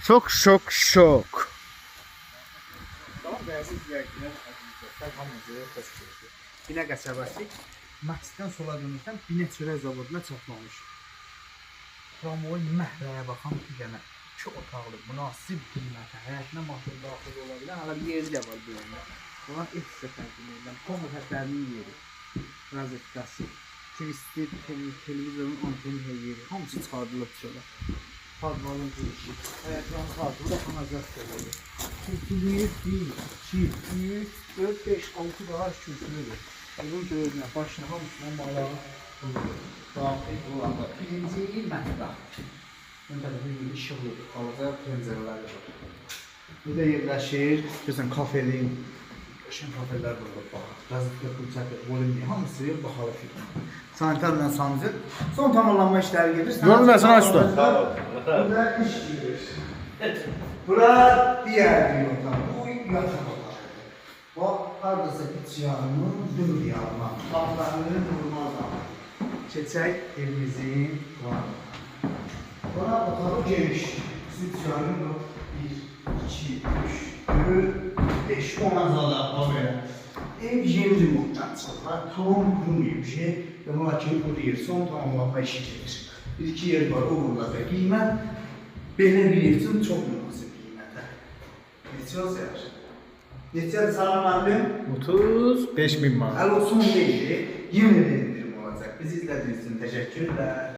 Çok şok. Tamam, değerli izləyicilər, əziz dostlar, hamınızı xoş gördük. Binə qəsəbəsi Məqsəddən sola dönürsən, Binə çörək zavoduna çatmamış. Tramvay məhvəyə baxan bir dənə 2 otaqlı, münasib qiymətə, həyətinə mahsul daxil ola bilən, hala bir yeri də var bu yerdə. Olan ev sizə təqdim edirəm, Tom otaqlarının yeri, rozetkası, kim istəyir, televizorun anteni yeri, hamısı çıxardılıb çölə. Padvalın girişi, həyətran kartı, bu da kanalizasiya yeri. Kültürlüyü 1, 2, 3, 4, 5, 6 daha kültürlüdür. Bunun dördünə, başına hamısına malağı daxil olanda. Birinci mətbəx. Bunda da bir işıqlıdır, alacaq pəncərələri var. Burada yerləşir, görürsən kafenin, qəşəng kafelər burada baxaq. Razıqlı qılçaqlı, volimli, hamısı baxalı film. Sanitarla sancıq. Son tamamlanma işləri gedir. Görməsin usta. Burada iş gedir. Bura digər bir otaq. Bu yataq otağı. Bax, haradasa iç yağının dövr yağına, qaplarının normal yağına. Keçək evimizin qanına. Bana otağı geniş. Süt yağının 1, 2, 3, 4, 5, 10 azada böyle. Ev yeni remontdan çıxır. Tamam kurumuyor bir şey. Ve buna kimi kuruyur. Son tamamlanma işi gelir. Bir iki yer var uğurlarda. Qiymət belə bir ev üçün çox münasib qiymətə. Neçə yazır? Neçə sana müəllim? 35.000 manat. Hələ o son deyil. Yenə də indirim olacaq. Bizi izlədiyiniz üçün təşəkkürlər.